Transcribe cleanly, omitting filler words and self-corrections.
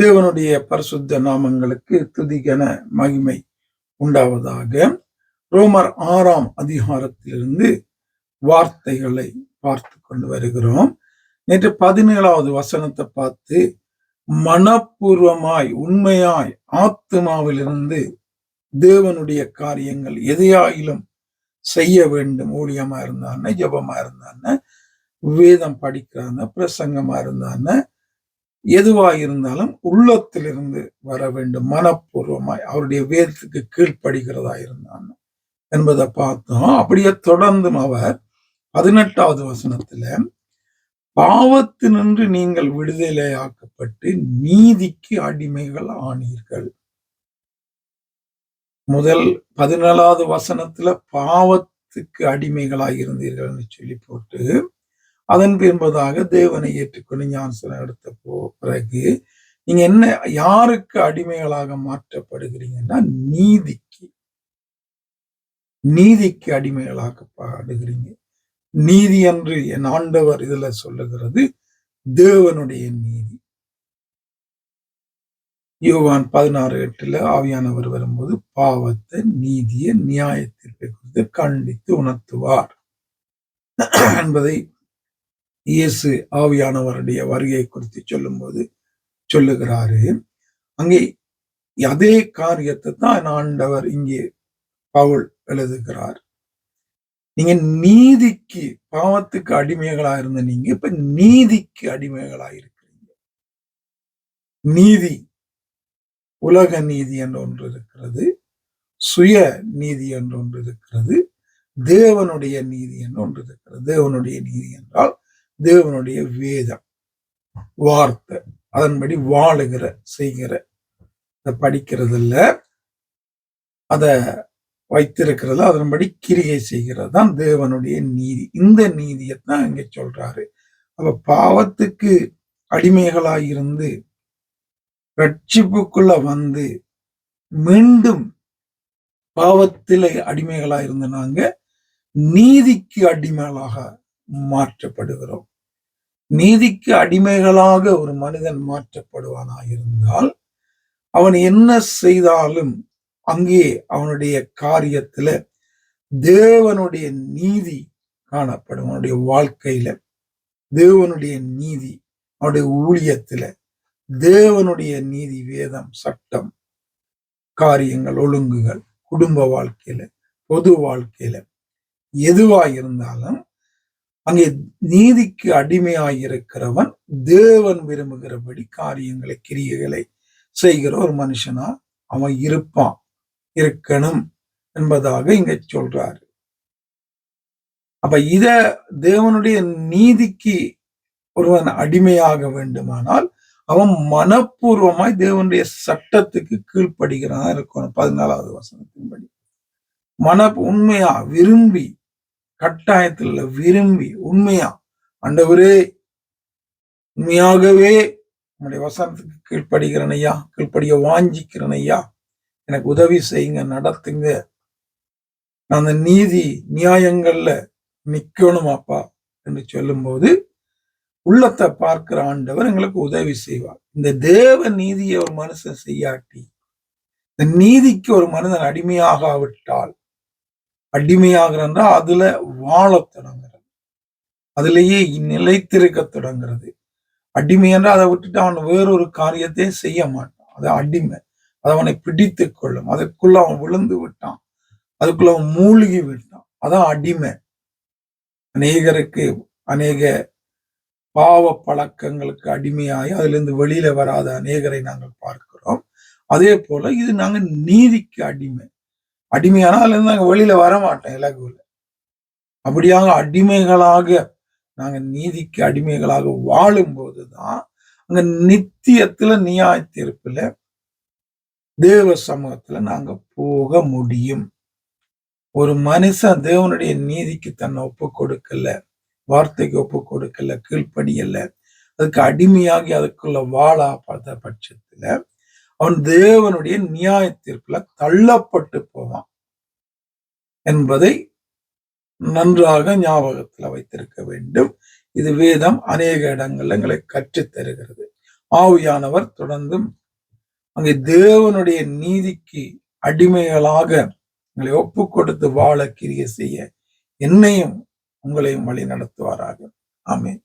தேவனுடைய பரிசுத்த நாமங்களுக்கு துதிகன மகிமை உண்டாவதாக. ரோமர் 6ஆம் அதிகாரத்திலிருந்து வார்த்தைகளை பார்த்து கொண்டு வருகிறோம். நேற்று 17வது வசனத்தை பார்த்து, மனப்பூர்வமாய் உண்மையாய் ஆத்துமாவிலிருந்து தேவனுடைய காரியங்கள் எதையாயிலும் செய்ய வேண்டும். ஊழியமா இருந்தான, ஜபமா இருந்தான, வேதம் படிக்கிறான, பிரசங்கமா இருந்தான, எதுவாக இருந்தாலும் உள்ளத்திலிருந்து வர வேண்டும். மனப்பூர்வமாய் அவருடைய வேதத்துக்கு கீழ்ப்படுகிறதா இருந்தான் என்பதை பார்த்தோம். அப்படியே தொடர்ந்தும் அவர் 18வது வசனத்துல, பாவத்தினின்று நீங்கள் விடுதலையாக்கப்பட்டு நீதிக்கு அடிமைகள் ஆனீர்கள். முதல் 17வது வசனத்துல பாவத்துக்கு அடிமைகளாக இருந்தீர்கள் சொல்லி போட்டு, அதன் பின்பதாக தேவனை ஏற்றுக்கொண்டு ஞானஸ்நானம் எடுத்த பிறகு நீங்க என்ன யாருக்கு அடிமைகளாக மாற்றப்படுகிறீங்கன்னா, நீதிக்கு அடிமைகளாக்கப்படுகிறீங்க. நீதி என்று என் ஆண்டவர் இதுல சொல்லுகிறது தேவனுடைய நீதி. யோவான் 16:8 ஆவியானவர் வரும்போது பாவத்தை, நீதியை, நியாய தீர்ப்பை குறித்து கண்டித்து உணர்த்துவார் என்பதை இயேசு ஆவியானவருடைய வருகை குறித்து சொல்லும்போது சொல்லுகிறாரு. அங்கே அதே காரியத்தை தான் ஆண்டவர் இங்கே பவுல் எழுதுகிறார். நீங்க நீதிக்கு, பாவத்துக்கு அடிமைகளா இருந்த நீங்க இப்ப நீதிக்கு அடிமைகளா இருக்கிறீங்க. நீதி, உலக நீதி என்று ஒன்று இருக்கிறது, சுய நீதி என்று ஒன்று இருக்கிறது, தேவனுடைய நீதி என்று ஒன்று இருக்கிறது. தேவனுடைய நீதி என்றால் தேவனுடைய வேதம், வார்த்தை, அதன்படி வாழுகிற, செய்கிற, படிக்கிறது இல்ல, அத வைத்திருக்கிறது, அதன்படி கிரியை செய்கிறது தான் தேவனுடைய நீதி. இந்த நீதியைத்தான் இங்க சொல்றாரு. அப்ப பாவத்துக்கு அடிமைகளாயிருந்து ரட்சிப்புக்குள்ள வந்து மீண்டும் பாவத்திலே அடிமைகளாயிருந்த நாங்க நீதிக்கு அடிமைகளாக மாற்றப்படுகிறோம். நீதிக்கு அடிமைகளாக ஒரு மனிதன் மாற்றப்படுவானா இருந்தால் அவன் என்ன செய்தாலும் அங்கே அவனுடைய காரியத்துல தேவனுடைய நீதி காணப்படும். அவனுடைய வாழ்க்கையில தேவனுடைய நீதி, அவனுடைய ஊழியத்துல தேவனுடைய நீதி, வேதம், சட்டம், காரியங்கள், ஒழுங்குகள், குடும்ப வாழ்க்கையில, பொது வாழ்க்கையில எதுவாயிருந்தாலும் அங்கே நீதிக்கு அடிமையாயிருக்கிறவன் தேவன் விரும்புகிறபடி காரியங்களை, கிரியைகளை செய்கிற ஒரு மனுஷனா அவன் இருப்பான், இருக்கணும் என்பதாக இங்க சொல்றாரு. அப்ப இத தேவனுடைய நீதிக்கு ஒருவன் அடிமையாக வேண்டுமானால் அவன் மனப்பூர்வமாய் தேவனுடைய சட்டத்துக்கு கீழ்ப்படுகிறான் இருக்கணும். 14வது வசனத்தின்படி உண்மையா விரும்பி, கட்டாயத்தில் விரும்பி, உண்மையா, ஆண்டவரே உண்மையாகவே நம்முடைய வசனத்துக்கு கீழ்ப்படுகிறேன் ஐயா, கீழ்ப்படிய வாஞ்சிக்கிறேன் ஐயா, எனக்கு உதவி செய்யுங்க, நடத்துங்க, நான் அந்த நீதி நியாயங்கள்ல நிக்கணும் அப்பா என்று சொல்லும்போது உள்ளத்தை பார்க்கிற ஆண்டவர் எங்களுக்கு உதவி செய்வார். இந்த தேவ நீதியை ஒரு மனுஷன் செய்யாட்டி, இந்த நீதிக்கு ஒரு மனிதன் அடிமையாகாவிட்டால், அடிமையாகிறா அதுல வாழ தொடங்குறது, அதுலேயே நிலைத்திருக்க தொடங்குறது. அடிமை என்றால் அதை விட்டுட்டு அவன் வேறொரு காரியத்தையும் செய்ய மாட்டான். அது அடிமை, அது அவனை பிடித்து கொள்ளும். அதுக்குள்ள அவன் விழுந்து விட்டான், அதுக்குள்ள அவன் மூழ்கி விட்டான், அதான் அடிமை. அநேகருக்கு அநேக பாவ பழக்கங்களுக்கு அடிமையாகி அதிலிருந்து வெளியில வராத அநேகரை நாங்கள் பார்க்கிறோம். அதே போல இது நாங்க நீதிக்கு அடிமையானா அதுல இருந்து நாங்க வெளியில வரமாட்டோம் இலகுல. அப்படியாக அடிமைகளாக நாங்க நீதிக்கு அடிமைகளாக வாழும் போதுதான் அங்க நித்தியத்துல, நியாய தீர்ப்புல, தேவ சமூகத்துல நாங்க போக முடியும். ஒரு மனுஷன் தேவனுடைய நீதிக்கு தன்னை ஒப்பு கொடுக்கல, வார்த்தைக்கு ஒப்பு கொடுக்கல, கீழ்ப்படியல, அதுக்கு அடிமையாகி அதுக்குள்ள வாழா பார்த்த பட்சத்துல அவன் தேவனுடைய நியாய தீர்ப்புல தள்ளப்பட்டு போவான் என்பதை நன்றாக ஞாபகத்துல வைத்திருக்க வேண்டும். இது வேதம் அநேக இடங்கள்ல எங்களை கற்றுத் தருகிறது. ஆவியானவர் தொடர்ந்தும் அங்கே தேவனுடைய நீதிக்கு அடிமைகளாக உங்களை ஒப்பு கொடுத்து வாழ கிரியை செய்ய என்னையும் உங்களையும் வழி நடத்துவாராக. ஆமென்.